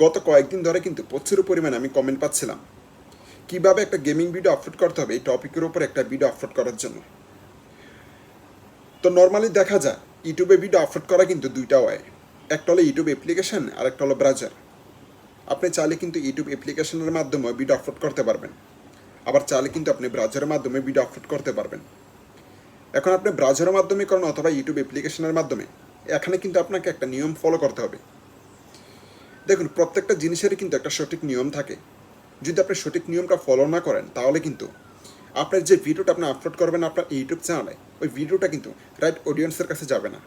গত কয়েকদিন ধরে কিন্তু প্রচুর পরিমাণে আমি কমেন্ট পাচ্ছিলাম কিভাবে একটা গেমিং ভিডিও আপলোড করতে হবে এই টপিকের উপর একটা ভিডিও আপলোড করার জন্য। তো নর্মালি দেখা যায় ইউটিউবে ভিডিও আপলোড করা কিন্তু দুইটা ওয়ে, একটা হলো ইউটিউব অ্যাপ্লিকেশন আর একটা হলো ব্রাউজার। আপনি চাইলে কিন্তু ইউটিউব অ্যাপ্লিকেশনের মাধ্যমে ভিডিও আপলোড করতে পারবেন, আবার চাইলে কিন্তু আপনি ব্রাউজারের মাধ্যমে ভিডিও আপলোড করতে পারবেন। এখন আপনি ব্রাউজারের মাধ্যমে করেন অথবা ইউটিউব অ্যাপ্লিকেশনের মাধ্যমে, এখানে কিন্তু আপনাকে একটা নিয়ম ফলো করতে হবে। দেখুন, প্রত্যেকটা জিনিসেরই কিন্তু একটা সঠিক নিয়ম থাকে। যদি আপনি সঠিক নিয়মটা ফলো না করেন তাহলে কিন্তু আপনার যে ভিডিওটা আপনি আপলোড করবেন আপনার ইউটিউব চ্যানেলে, ওই ভিডিওটা কিন্তু রাইট অডিয়েন্সের কাছে যাবে না।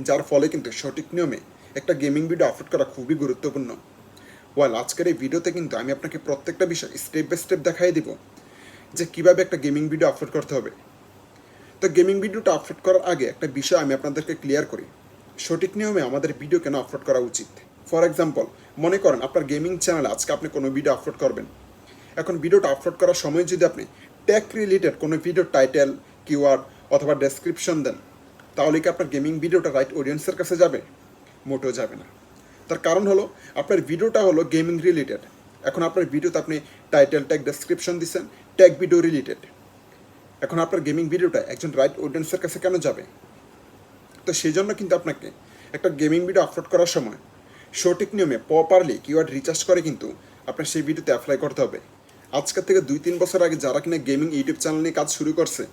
যার ফলে কিন্তু সঠিক নিয়মে একটা গেমিং ভিডিও আপলোড করা খুবই গুরুত্বপূর্ণ। আজকের এই ভিডিওতে কিন্তু আমি আপনাকে প্রত্যেকটা বিষয় স্টেপ বাই স্টেপ দেখাই দিব যে কীভাবে একটা গেমিং ভিডিও আপলোড করতে হবে। তো গেমিং ভিডিওটা আপলোড করার আগে একটা বিষয় আমি আপনাদেরকে ক্লিয়ার করি, সঠিক নিয়মে আমাদের ভিডিও কেন আপলোড করা উচিত। ফর এক্সাম্পল, মনে করেন আপনার গেমিং চ্যানেলে আজকে আপনি কোনো ভিডিও আপলোড করবেন। এখন ভিডিওটা আপলোড করার সময় যদি আপনি টেক রিলেটেড কোনো ভিডিও টাইটেল, কিওয়ার্ড অথবা ডেসক্রিপশন দেন, তাহলে কি আপনার গেমিং ভিডিওটা রাইট অডিয়েন্সের কাছে যাবে? মোটেও যাবে না। তার কারণ হলো আপনার ভিডিওটা হলো গেমিং রিলেটেড। এখন আপনার ভিডিওতে আপনি টাইটেল, ট্যাগ, ডেসক্রিপশন দিচ্ছেন ট্যাগ ভিডিও রিলেটেড। এখন আপনার গেমিং ভিডিওটা একজন রাইট অডিয়েন্সের কাছে কেন যাবে? তো সেই জন্য কিন্তু আপনাকে একটা গেমিং ভিডিও আপলোড করার সময় সঠিক নিয়মে প্রপারলি কিওয়ার্ড রিচার্জ করে কিন্তু আপনার সেই ভিডিওতে অ্যাপ্লাই করতে হবে। আজকের থেকে 2-3 বছর আগে যারা কিনা গেমিং ইউটিউব চ্যানেল নিয়ে কাজ শুরু করছে,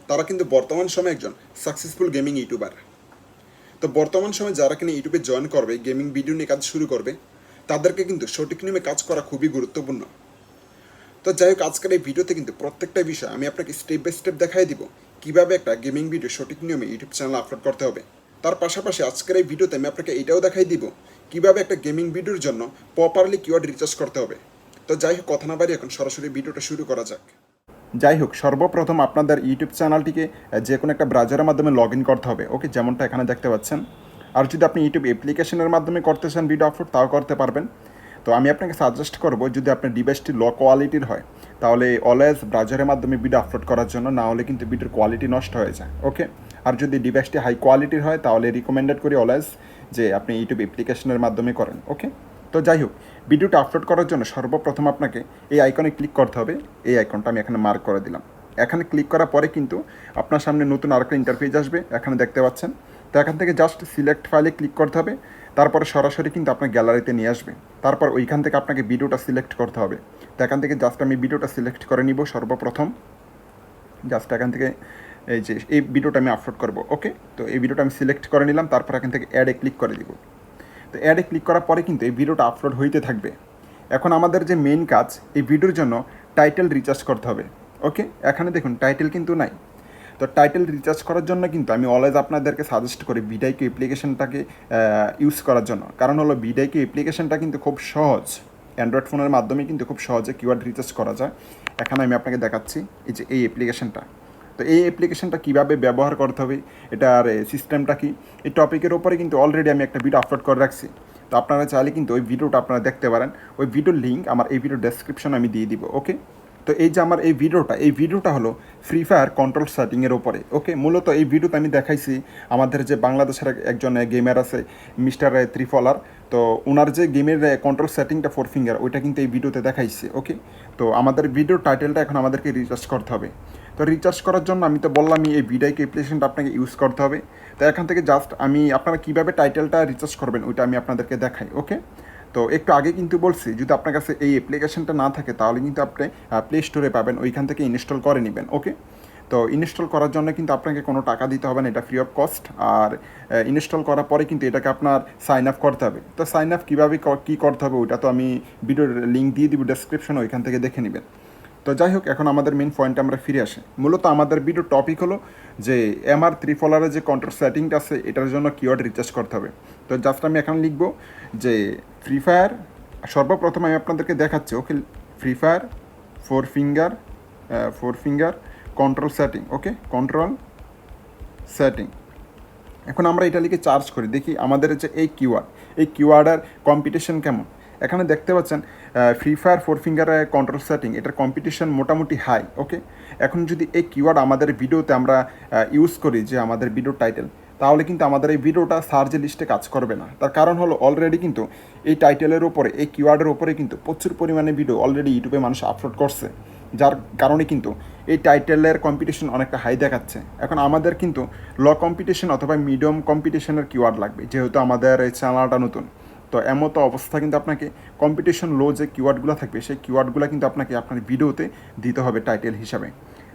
তারা কিন্তু বর্তমান সময়ে একজন সাকসেসফুল গেমিং ইউটিউবার। তো বর্তমান সময়ে যারা কিনা ইউটিউবে জয়েন করবে, গেমিং ভিডিও নিয়ে কাজ শুরু করবে, তাদেরকে কিন্তু সঠিক নিয়মে কাজ করা খুবই গুরুত্বপূর্ণ। তো যাই হোক, আজকের এই ভিডিওতে কিন্তু প্রত্যেকটা বিষয় আমি আপনাকে স্টেপ বাই স্টেপ দেখাই দিব কীভাবে একটা গেমিং ভিডিও সঠিক নিয়মে ইউটিউব চ্যানেল আপলোড করতে হবে। তার পাশাপাশি আজকের এই ভিডিওতে আমি আপনাকে এটাও দেখাই দিব কীভাবে একটা গেমিং ভিডিওর জন্য প্রপারলি কিওয়ার্ড রিচার্জ করতে হবে। তো যাই হোক, কথা না বাড়ি এখন সরাসরি ভিডিওটা শুরু করা যাক। যাই হোক, সর্বপ্রথম আপনাদের ইউটিউব চ্যানেলটিকে যে কোনো একটা ব্রাউজারের মাধ্যমে লগ ইন করতে হবে। ওকে, যেমনটা এখানে দেখতে পাচ্ছেন। আর যদি আপনি ইউটিউব অ্যাপ্লিকেশনের মাধ্যমে করতে চান ভিডিও আপলোড, তাও করতে পারবেন। তো আমি আপনাকে সাজেস্ট করব, যদি আপনার ডিভাইসটি লো কোয়ালিটির হয় তাহলে অলওয়েজ ব্রাউজারের মাধ্যমে ভিডিও আপলোড করার জন্য, না হলে কিন্তু ভিডিওর কোয়ালিটি নষ্ট হয়ে যায়। ওকে, আর যদি ডিভাইসটি হাই কোয়ালিটির হয় তাহলে রিকমেন্ডেড করি অলওয়েজ যে আপনি ইউটিউব অ্যাপ্লিকেশনের মাধ্যমে করেন। ওকে, তো যাই হোক, ভিডিওটা আপলোড করার জন্য সর্বপ্রথম আপনাকে এই আইকনে ক্লিক করতে হবে। এই আইকনটা আমি এখানে মার্ক করে দিলাম। এখানে ক্লিক করার পরে কিন্তু আপনার সামনে নতুন আরেকটা ইন্টারফেস আসবে, এখানে দেখতে পাচ্ছেন। তো এখান থেকে জাস্ট সিলেক্ট ফাইলে ক্লিক করতে হবে, তারপরে সরাসরি কিন্তু আপনার গ্যালারিতে নিয়ে আসবে। তারপর ওইখান থেকে আপনাকে ভিডিওটা সিলেক্ট করতে হবে। তো এখান থেকে জাস্ট আমি ভিডিওটা সিলেক্ট করে নিব সর্বপ্রথম। জাস্ট এখান থেকে এই যে এই ভিডিওটা আমি আপলোড করব। ওকে, তো এই ভিডিওটা আমি সিলেক্ট করে নিলাম, তারপর এখান থেকে অ্যাডে ক্লিক করে দিব। তো অ্যাডে ক্লিক করার পরে কিন্তু এই ভিডিওটা আপলোড হইতে থাকবে। এখন আমাদের যে মেইন কাজ, এই ভিডিওর জন্য টাইটেল রিচার্জ করতে হবে। ওকে, এখানে দেখুন টাইটেল কিন্তু নাই। তো টাইটেল রিচার্জ করার জন্য কিন্তু আমি অলওয়েজ আপনাদেরকে সাজেস্ট করি ভিডিআইকিউ অ্যাপ্লিকেশনটাকে ইউজ করার জন্য। কারণ হলো ভিডিআইকিউ অ্যাপ্লিকেশনটা কিন্তু খুব সহজ, অ্যান্ড্রয়েড ফোনের মাধ্যমে কিন্তু খুব সহজে কিওয়ার্ড রিচার্জ করা যায়। এখানে আমি আপনাকে দেখাচ্ছি এই যে এই অ্যাপ্লিকেশনটা। তো এই অ্যাপ্লিকেশনটা কীভাবে ব্যবহার করতে হবে, এটার সিস্টেমটা কি, এই টপিকের ওপরে কিন্তু অলরেডি আমি একটা ভিডিও আপলোড করে রাখছি। তো আপনারা চাইলে কিন্তু ওই ভিডিওটা আপনারা দেখতে পারেন। ওই ভিডিওর লিঙ্ক আমার এই ভিডিও ডেসক্রিপশন আমি দিয়ে দিব। ওকে, তো এই যে আমার এই ভিডিওটা হলো ফ্রি ফায়ার কন্ট্রোল সেটিংয়ের ওপরে। ওকে, মূলত এই ভিডিওতে আমি দেখাইছি আমাদের যে বাংলাদেশের একজন গেমার আছে মিস্টার ত্রিফলার। তো ওনার যে গেমের কন্ট্রোল সেটিংটা 4 ফিঙ্গার, ওইটা কিন্তু এই ভিডিওতে দেখাইছে। ওকে, তো আমাদের ভিডিওর টাইটেলটা এখন আমাদেরকে রিচার্জ করতে হবে। তো রিচার্জ করার জন্য আমি তো বললামই এই ভিডিআইকিউ অ্যাপ্লিকেশনটা আপনাকে ইউজ করতে হবে। তো এখান থেকে জাস্ট আমি আপনারা কীভাবে টাইটেলটা রিচার্জ করবেন ওইটা আমি আপনাদেরকে দেখাই। ওকে, তো একটু আগে কিন্তু বলছি যদি আপনার কাছে এই অ্যাপ্লিকেশনটা না থাকে তাহলে কিন্তু আপনি প্লে স্টোরে পাবেন, ওইখান থেকে ইনস্টল করে নেবেন। ওকে, তো ইনস্টল করার জন্য কিন্তু আপনাকে কোনো টাকা দিতে হবে না, এটা ফ্রি অফ কস্ট। আর ইনস্টল করার পরে কিন্তু এটাকে আপনার সাইন আপ করতে হবে। তো সাইন আপ কীভাবে কী করতে হবে ওইটা তো আমি ভিডিওর লিঙ্ক দিয়ে দিব ডেসক্রিপশনে, ওইখান থেকে দেখে নেবেন। তো যাই হোক, এখন আমাদের মেন পয়েন্টে আমরা ফিরে আসি। মূলত আমাদের ভিডিও টপিক হলো যে এমআর ত্রিফলারের যে কন্ট্রোল সেটিংটা আছে এটার জন্য কিওয়ার্ড রিচার্জ করতে হবে। তো জাস্ট আমি এখন লিখবো যে ফ্রি ফায়ার, সর্বপ্রথম আমি আপনাদেরকে দেখাচ্ছি। Okay, free fire 4 finger control setting. Okay, control setting. এখন আমরা এটা লিখে চার্জ করি, দেখি আমাদের যে এই কিওয়ার্ডের কম্পিটিশন কেমন। এখানে দেখতে পাচ্ছেন free fire 4 finger control setting, এটার কম্পিটিশন মোটামুটি হাই। ওকে, এখন যদি এই কিওয়ার্ড আমাদের ভিডিওতে আমরা ইউজ করি, যে আমাদের ভিডিও টাইটেল, তাহলে কিন্তু আমাদের এই ভিডিওটা সার্চ লিস্টে কাজ করবে না। তার কারণ হলো অলরেডি কিন্তু এই টাইটেলের উপরে, এই কিওয়ার্ডের উপরে কিন্তু প্রচুর পরিমাণে ভিডিও অলরেডি ইউটিউবে মানুষ আপলোড করছে, যার কারণে কিন্তু এই টাইটেলের কম্পিটিশন অনেকটা হাই দেখাচ্ছে। এখন আমাদের কিন্তু কম্পিটিশন অথবা মিডিয়াম কম্পিটিশনের কিওয়ার্ড লাগবে, যেহেতু আমাদের এই চ্যানেলটা নতুন। তো এমতো অবস্থা কিন্তু আপনাকে কম্পিটিশন যে কিওয়ার্ডগুলো থাকবে সেই কিওয়ার্ডগুলো কিন্তু আপনাকে আপনার ভিডিওতে দিতে হবে টাইটেল হিসাবে।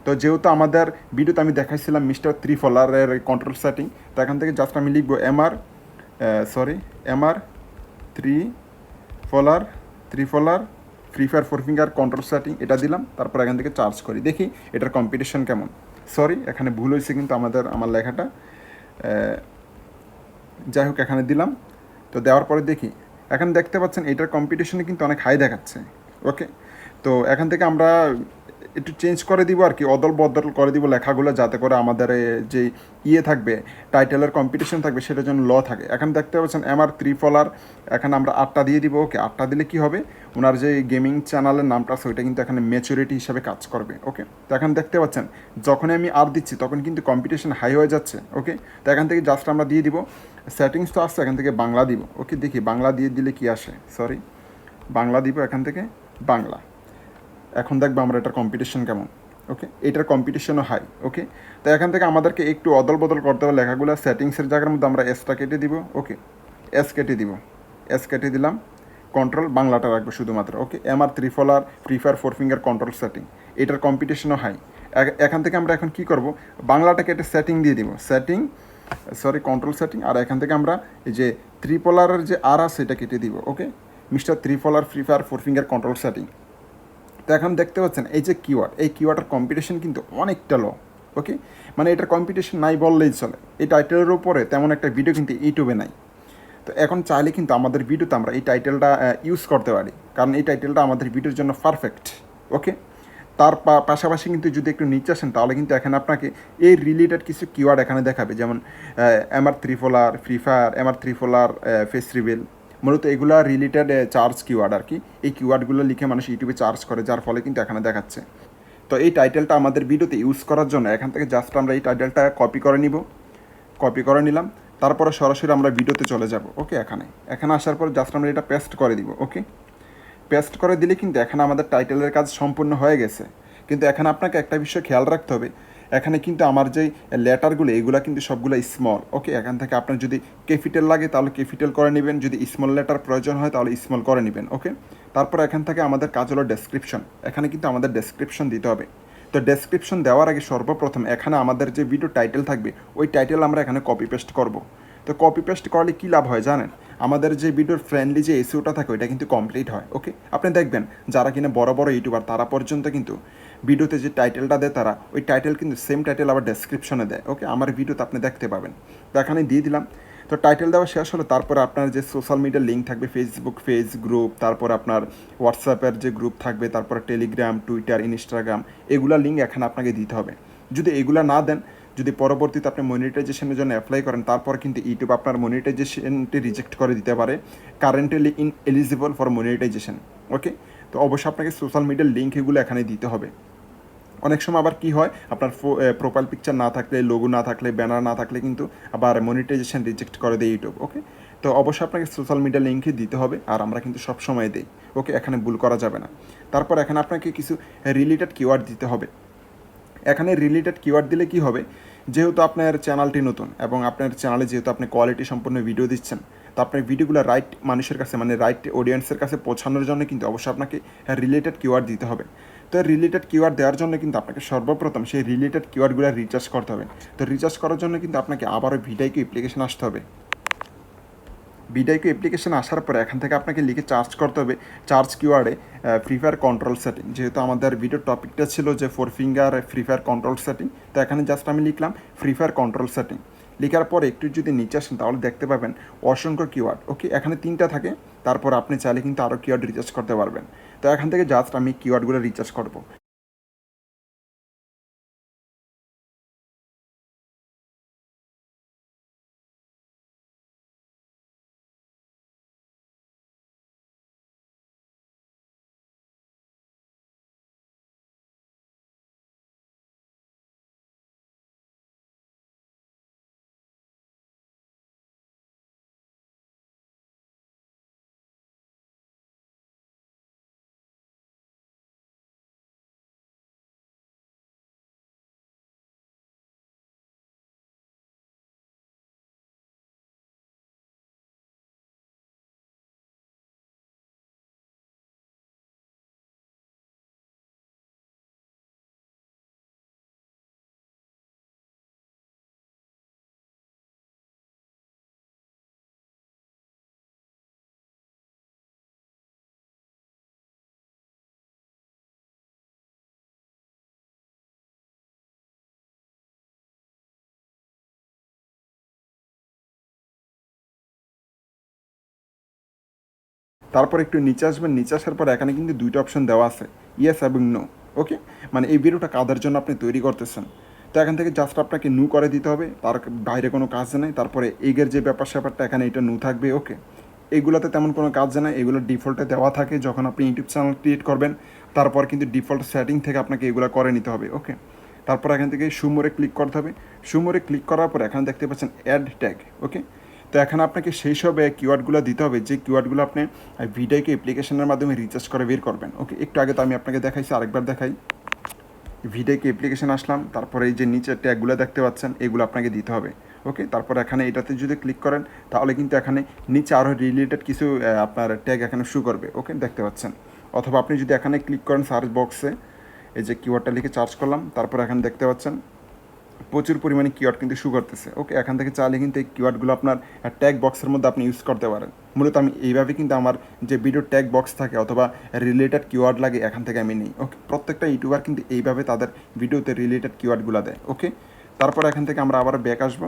তো যেহেতু আমাদের ভিডিওতে আমি দেখাইছিলাম মিস্টার ত্রিফলারের কন্ট্রোল সেটিং, তো এখান থেকে জাস্ট আমি লিখবো এমআর ত্রিফলার free fire four finger control setting, এটা দিলাম। তারপর এখান থেকে চার্জ করি, দেখি এটার কম্পিটিশন কেমন। এখানে ভুল হয়েছে কিন্তু আমার লেখাটা, যাই হোক এখানে দিলাম। তো দেওয়ার পরে দেখি, এখন দেখতে পাচ্ছেন এটার কম্পিটিশনে কিন্তু অনেক হাই দেখাচ্ছে। ওকে, তো এখান থেকে আমরা একটু চেঞ্জ করে দিব আর কি, অদল বদল করে দিব লেখাগুলো, যাতে করে আমাদের যে থাকবে, টাইটেলের কম্পিটিশন থাকবে, সেটার জন্য থাকে। এখন দেখতে পাচ্ছেন এমআর ত্রিফলার, এখানে আমরা 8টা দিয়ে দিব। ওকে, 8টা দিলে কি হবে, ওনার যে গেমিং চ্যানেলের নামটা আছে ওইটা কিন্তু এখানে ম্যাচুরিটি হিসাবে কাজ করবে। ওকে, তো এখন দেখতে পাচ্ছেন যখনই আমি দিচ্ছি তখন কিন্তু কম্পিটিশন হাই হয়ে যাচ্ছে। ওকে, তো এখান থেকে জাস্ট আমরা দিয়ে দিব সেটিংস, তো আসছে এখান থেকে বাংলা দিব। ওকে, দেখি বাংলা দিয়ে দিলে কি আসে। বাংলা দিব এখান থেকে, বাংলা। এখন দেখবো আমরা এটার কম্পিটিশন কেমন। ওকে, এটার কম্পিটিশনও হাই। ওকে, তো এখান থেকে আমাদেরকে একটু অদল বদল করতে হবে লেখাগুলো। সেটিংসের জায়গার মধ্যে আমরা এসটা কেটে দিব। ওকে, এস কেটে দিলাম। কন্ট্রোল বাংলাটা রাখবো শুধুমাত্র। ওকে, এমআর ত্রিফলার free fire four finger control setting, এটার কম্পিটিশনও হাই। এখান থেকে আমরা এখন কি করব, বাংলাটা কেটে সেটিং দিয়ে দিব। কন্ট্রোল সেটিং, আর এখান থেকে আমরা এই যে ত্রিপলারের যে আছে এটা কেটে দিব। Okay, mister Tripler free fire four finger control setting. তো এখন দেখতে পাচ্ছেন এই যে কিওয়ার্ড, এই কিওয়ার্ডের কম্পিটিশন কিন্তু অনেকটা লো। ওকে, মানে এটার কম্পিটিশন নাই বললেই চলে। এই টাইটেলের উপরে তেমন একটা ভিডিও কিন্তু ইউটিউবে নাই। তো এখন চাইলে কিন্তু আমাদের ভিডিওতে আমরা এই টাইটেলটা ইউজ করতে পারি, কারণ এই টাইটেলটা আমাদের ভিডিওর জন্য পারফেক্ট। ওকে, তার পাশাপাশি কিন্তু যদি একটু নিচে আসেন তাহলে কিন্তু এখানে আপনাকে এই রিলেটেড কিছু কিওয়ার্ড এখানে দেখাবে, যেমন এমআর ত্রিফলার ফ্রি ফায়ার, এমআর ত্রিফলার ফেস রিভিল। মূলত এগুলো রিলেটেড চার্জ কিওয়ার্ড আর কি। এই কিওয়ার্ডগুলো লিখে মানুষ ইউটিউবে চার্জ করে, যার ফলে কিন্তু এখানে দেখাচ্ছে। তো এই টাইটেলটা আমাদের ভিডিওতে ইউজ করার জন্য এখান থেকে জাস্ট আমরা এই টাইটেলটা কপি করে নিলাম। তারপরে সরাসরি আমরা ভিডিওতে চলে যাব। ওকে, এখানে আসার পর জাস্ট আমরা এটা পেস্ট করে দিব। ওকে, পেস্ট করে দিলে কিন্তু এখানে আমাদের টাইটেলের কাজ সম্পূর্ণ হয়ে গেছে। কিন্তু এখানে আপনাকে একটা বিষয় খেয়াল রাখতে হবে, এখানে কিন্তু আমার যেই লেটারগুলো এগুলো কিন্তু সবগুলো স্মল। ওকে, এখান থেকে আপনার যদি ক্যাপিটাল লাগে তাহলে ক্যাপিটাল করে নেবেন, যদি স্মল লেটার প্রয়োজন হয় তাহলে স্মল করে নেবেন। ওকে, তারপর এখান থেকে আমাদের কাজ হলো ডেসক্রিপশন। এখানে কিন্তু আমাদের ডেসক্রিপশন দিতে হবে। তো ডেসক্রিপশন দেওয়ার আগে সর্বপ্রথম এখানে আমাদের যে ভিডিও টাইটেল থাকবে ওই টাইটেল আমরা এখানে কপি পেস্ট করব। তো কপি পেস্ট করলে কী লাভ হয় জানেন, আমাদের যে ভিডিওর ফ্রেন্ডলি যে এসিওটা থাকে ওইটা কিন্তু কমপ্লিট হয়। ওকে, আপনি দেখবেন যারা কিনা বড় বড় ইউটিউবার তারা পর্যন্ত কিন্তু ভিডিওতে যে টাইটেলটা দেয় তারা ওই টাইটেল কিন্তু সেম টাইটেল আবার ডেসক্রিপশনে দেয়। ওকে, আমার ভিডিওতে আপনি দেখতে পাবেন। তো এখানে দিয়ে দিলাম। তো টাইটেল দেওয়া শেষ হলো, তারপরে আপনার যে সোশ্যাল মিডিয়ার লিঙ্ক থাকবে, ফেসবুক পেজ, গ্রুপ, তারপর আপনার হোয়াটসঅ্যাপের যে গ্রুপ থাকবে, তারপরে টেলিগ্রাম, টুইটার, ইনস্টাগ্রাম, এগুলা লিঙ্ক এখানে আপনাকে দিতে হবে। যদি এগুলা না দেন, যদি পরবর্তীতে আপনি মনিটাইজেশনের জন্য অ্যাপ্লাই করেন, তারপর কিন্তু ইউটিউব আপনার মনিটাইজেশনটি রিজেক্ট করে দিতে পারে, কারেন্টলি এলিজিবল ফর মনিটাইজেশন। ওকে, তো অবশ্যই আপনাকে সোশ্যাল মিডিয়ার লিঙ্ক এগুলো এখানে দিতে হবে। অনেক সময় আবার কি হয়, আপনার প্রোফাইল পিকচার না থাকলে, লোগো না থাকলে, ব্যানার না থাকলে কিন্তু আবার মনিটাইজেশন রিজেক্ট করে দেয় ইউটিউব। ওকে, তো অবশ্যই আপনাকে সোশ্যাল মিডিয়া লিঙ্কই দিতে হবে, আর আমরা কিন্তু সব সময় দিই। ওকে, এখানে ভুল করা যাবে না। তারপর এখানে আপনাকে কিছু রিলেটেড কিওয়ার্ড দিতে হবে। এখানে রিলেটেড কিওয়ার্ড দিলে কি হবে, যেহেতু আপনার চ্যানেলটি নতুন এবং আপনার চ্যানেলে যেহেতু আপনি কোয়ালিটি সম্পন্ন ভিডিও দিচ্ছেন, তো আপনার ভিডিওগুলো রাইট মানুষের কাছে, মানে রাইট অডিয়েন্সের কাছে পৌঁছানোর জন্য কিন্তু অবশ্যই আপনাকে রিলেটেড কিওয়ার্ড দিতে হবে। তো রিলেটেড কিওয়ার্ড দেওয়ার জন্য কিন্তু আপনাকে সর্বপ্রথম সেই রিলেটেড কিওয়ার্ডগুলো রিচার্জ করতে হবে। তো রিচার্জ করার জন্য কিন্তু আপনাকে আবারও ভিডিওকে অ্যাপ্লিকেশন আসতে হবে। বিডাইকো অ্যাপ্লিকেশন আসার পরে এখান থেকে আপনাকে লিখে চার্জ করতে হবে চার্জ কিওয়ার্ডে ফ্রি ফায়ার কন্ট্রোল সেটিং। যেহেতু আমাদের ভিডিওর টপিকটা ছিল যে four finger free fire control setting, তো এখানে জাস্ট আমি লিখলাম ফ্রি ফায়ার কন্ট্রোল সেটিং। লেখার পরে একটু যদি নিচে আসেন তাহলে দেখতে পাবেন অসংখ্য কিওয়ার্ড। ওকে, এখানে 3টা থাকে, তারপর আপনি চাইলে কিন্তু আরও কিওয়ার্ড রিচার্জ করতে পারবেন। তো এখান থেকে জাস্ট আমি কিওয়ার্ডগুলো রিচার্জ করবো। তারপর একটু নিচে আসবেন, নিচে আসার পর এখানে কিন্তু দুইটা অপশন দেওয়া আছে, ইয়েস এবং নো। ওকে, মানে এই ভিডিওটা কাদের জন্য আপনি তৈরি করতেছেন। তো এখান থেকে জাস্ট আপনাকে নো করে দিতে হবে, তার বাইরে কোনো কাজ নেই। তারপরে এগের যে ব্যাপার স্যাপারটা এখানে এটা নো থাকবে। ওকে, এগুলোতে তেমন কোনো কাজ নেই, এগুলো ডিফল্টে দেওয়া থাকে যখন আপনি ইউটিউব চ্যানেল ক্রিয়েট করবেন। তারপর কিন্তু ডিফল্ট সেটিং থেকে আপনাকে এগুলো করে নিতে হবে। ওকে, তারপর এখান থেকে সুমোরে ক্লিক করতে হবে। সুমোরে ক্লিক করার পর এখানে দেখতে পাচ্ছেন অ্যাড ট্যাগ। ওকে, তো এখানে আপনাকে সেই সব কিওয়ার্ডগুলো দিতে হবে যে কিওয়ার্ডগুলো আপনি ভিডিওকে অ্যাপ্লিকেশনের মাধ্যমে রিচার্জ করে বের করবেন। ওকে, একটু আগে তো আমি আপনাকে দেখাইছি, আরেকবার দেখাই। ভিডিওকে অ্যাপ্লিকেশন আসলাম, তারপরে এই যে নিচে ট্যাগগুলো দেখতে পাচ্ছেন এগুলো আপনাকে দিতে হবে। ওকে, তারপর এখানে এটাতে যদি ক্লিক করেন তাহলে কিন্তু এখানে নিচে আরও রিলেটেড কিছু আপনার ট্যাগ এখানে শো করবে। ওকে, দেখতে পাচ্ছেন। অথবা আপনি যদি এখানে ক্লিক করেন সার্চ বক্সে, এই যে কিওয়ার্ডটা লিখে সার্চ করলাম, তারপর এখানে দেখতে পাচ্ছেন প্রচুর পরিমাণে কিওয়ার্ড কিন্তু শো করতেছে। ওকে, এখান থেকে চাইলে কিন্তু এই কিওয়ার্ডগুলো আপনার ট্যাগ বক্সের মধ্যে আপনি ইউজ করতে পারেন। মূলত আমি এইভাবে কিন্তু আমার যে ভিডিও ট্যাগ বক্স থাকে অথবা রিলেটেড কিওয়ার্ড লাগে এখান থেকে আমি নিই। ওকে, প্রত্যেকটা ইউটিউবার কিন্তু এইভাবে তাদের ভিডিওতে রিলেটেড কিওয়ার্ডগুলো দেয়। ওকে, তারপর এখান থেকে আমরা আবার ব্যাক আসবো।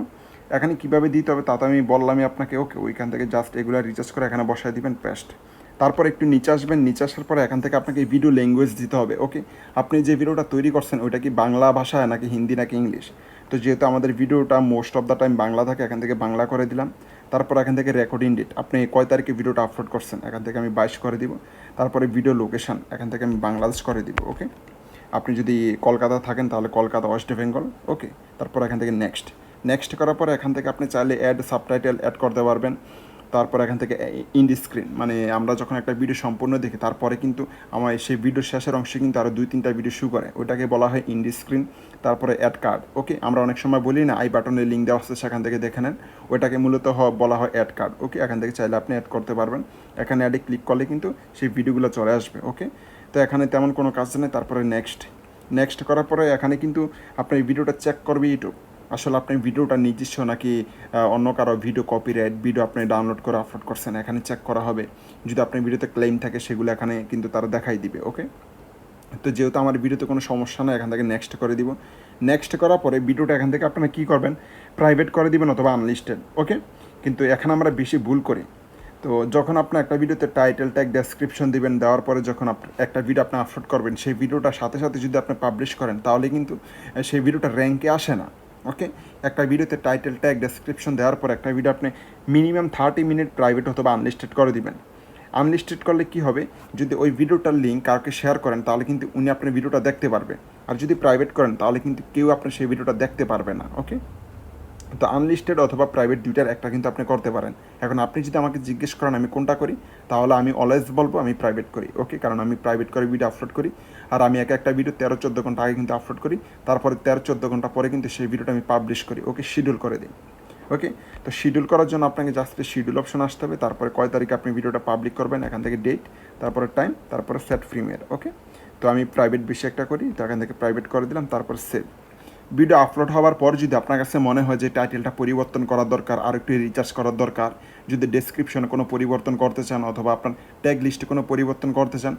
এখানে কীভাবে দিতে হবে তা তো আমি বললামই আপনাকে। ওকে, ওইখান থেকে জাস্ট এগুলো রিচার্জ করে এখানে বসায় দিবেন পেস্ট। তারপর একটু নিচে আসবেন, নিচে আসার পরে এখান থেকে আপনাকে ভিডিও ল্যাঙ্গুয়েজ দিতে হবে। ওকে, আপনি যে ভিডিওটা তৈরি করছেন ওইটা কি বাংলা ভাষায় নাকি হিন্দি নাকি ইংলিশ। তো যেহেতু আমাদের ভিডিওটা most of the time Bangla থাকে, এখান থেকে বাংলা করে দিলাম। তারপর এখান থেকে রেকর্ডিং ডেট, আপনি কয় তারিখে ভিডিওটা আপলোড করছেন এখান থেকে আমি 22 করে দিব। তারপরে ভিডিও লোকেশান এখান থেকে আমি বাংলাদেশ করে দিব। ওকে, আপনি যদি কলকাতা থাকেন তাহলে কলকাতা, ওয়েস্ট বেঙ্গল। ওকে, তারপর এখান থেকে নেক্সট। নেক্সট করার পরে এখান থেকে আপনি চাইলে অ্যাড সাবটাইটেল অ্যাড করতে পারবেন। তারপর এখান থেকে ইন্ড স্ক্রিন, মানে আমরা যখন একটা ভিডিও সম্পূর্ণ দেখি তারপরে কিন্তু আমার সেই ভিডিওর শেষের অংশে কিন্তু আরও 2-3টা ভিডিও শু করে, ওটাকে বলা হয় ইন্ড স্ক্রিন। তারপরে অ্যাড কার্ড। ওকে, আমরা অনেক সময় বলি না আই বাটনের লিঙ্ক দেওয়া আছে সেখান থেকে দেখে নেন, ওটাকে মূলত বলা হয় অ্যাড কার্ড। ওকে, এখান থেকে চাইলে আপনি অ্যাড করতে পারবেন। এখানে অ্যাডে ক্লিক করলে কিন্তু সেই ভিডিওগুলো চলে আসবে। ওকে, তো এখানে তেমন কোনো কাজ নেই। তারপরে নেক্সট। নেক্সট করার পরে এখানে কিন্তু আপনার ভিডিওটা চেক করবে ইউটিউব আসলে আপনি ভিডিওটা নিজস্ব নাকি অন্য কারো ভিডিও কপিরাইট ভিডিও আপনি ডাউনলোড করে আপলোড করছেন, এখানে চেক করা হবে। যদি আপনার ভিডিওতে ক্লেম থাকে সেগুলো এখানে কিন্তু তারা দেখাই দিবে। ওকে, তো যেহেতু আমার ভিডিওতে কোনো সমস্যা নেই এখান থেকে নেক্সট করে দিব। নেক্সট করার পরে ভিডিওটা এখান থেকে আপনারা কী করবেন, প্রাইভেট করে দিবেন অথবা আনলিস্টেড। ওকে, কিন্তু এখানে আমরা বেশি ভুল করি। তো যখন আপনার একটা ভিডিওতে টাইটেল ট্যাগ ডেসক্রিপশন দিবেন, দেওয়ার পরে যখন একটা ভিডিও আপনি আপলোড করবেন সেই ভিডিওটার সাথে সাথে যদি আপনি পাবলিশ করেন তাহলে কিন্তু সেই ভিডিওটা র্যাঙ্কে আসে না। ওকে, একটা ভিডিওতে টাইটেল ট্যাগ ডেসক্রিপশন দেওয়ার পর একটা ভিডিও আপনি মিনিমাম 30 মিনিট প্রাইভেট অথবা আনলিস্টেড করে দিবেন। আনলিস্টেড করলে কী হবে, যদি ওই ভিডিওটার লিঙ্ক কাউকে শেয়ার করেন তাহলে কিন্তু উনি আপনার ভিডিওটা দেখতে পারবে, আর যদি প্রাইভেট করেন তাহলে কিন্তু কেউ আপনার সেই ভিডিওটা দেখতে পারবে না। ওকে, তো আনলিস্টেড অথবা প্রাইভেট দুইটার একটা কিন্তু আপনি করতে পারেন। এখন আপনি যদি আমাকে জিজ্ঞেস করেন আমি কোনটা করি, তাহলে আমি অলওয়েজ বলবো আমি প্রাইভেট করি। ওকে, কারণ আমি প্রাইভেট করে ভিডিও আপলোড করি, আর আমি একটা ভিডিও 13-14 ঘন্টা আগে কিন্তু আপলোড করি, তারপরে 13-14 ঘন্টা পরে কিন্তু সেই ভিডিওটা আমি পাবলিশ করি। ওকে, শিডিউল করে দিই। ওকে, তো শিডিউল করার জন্য আপনাকে জাস্ট শিডিউল অপশন আসতে হবে, তারপরে কয় তারিখে আপনি ভিডিওটা পাবলিক করবেন, এখান থেকে ডেট, তারপরে টাইম, তারপরে সেট প্রিমিয়ার। ওকে, তো আমি প্রাইভেট বেশি একটা করি, তো এখান থেকে প্রাইভেট করে দিলাম, তারপর সেভ। ভিডিও আপলোড হওয়ার পর যদি আপনার কাছে মনে হয় যে টাইটেলটা পরিবর্তন করার দরকার, আর একটু রিচার্জ করার দরকার, যদি ডেসক্রিপশনে কোনো পরিবর্তন করতে চান অথবা আপনার ট্যাগ লিস্টে কোনো পরিবর্তন করতে চান,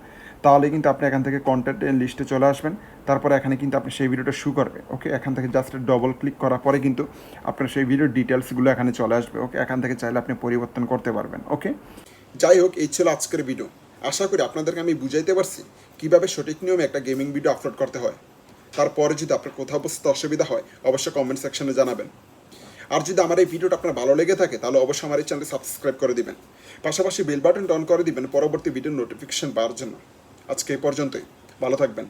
তাহলে কিন্তু আপনি এখান থেকে কন্টেন্ট লিস্টে চলে আসবেন। তারপরে এখানে কিন্তু আপনি সেই ভিডিওটা শু করবে। ওকে, এখান থেকে জাস্ট ডবল ক্লিক করার পরে কিন্তু আপনার সেই ভিডিওর ডিটেলসগুলো এখানে চলে আসবে। ওকে, এখান থেকে চাইলে আপনি পরিবর্তন করতে পারবেন। ওকে, যাই হোক, এই ছিল আজকের ভিডিও। আশা করি আপনাদেরকে আমি বুঝাইতে পারছি কীভাবে সঠিক নিয়মে একটা গেমিং ভিডিও আপলোড করতে হয়। তারপরে যদি আপনার কোথাও বুঝতে অসুবিধা হয় অবশ্যই কমেন্ট সেকশনে জানাবেন। আর যদি আমার এই ভিডিওটা আপনার ভালো লেগে থাকে তাহলে অবশ্যই আমার এই চ্যানেলটি সাবস্ক্রাইব করে দিবেন, পাশাপাশি বেল বাটনটা অন করে দিবেন পরবর্তী ভিডিওর নোটিফিকেশন পাওয়ার জন্য। আজকে এই পর্যন্তই, ভালো থাকবেন।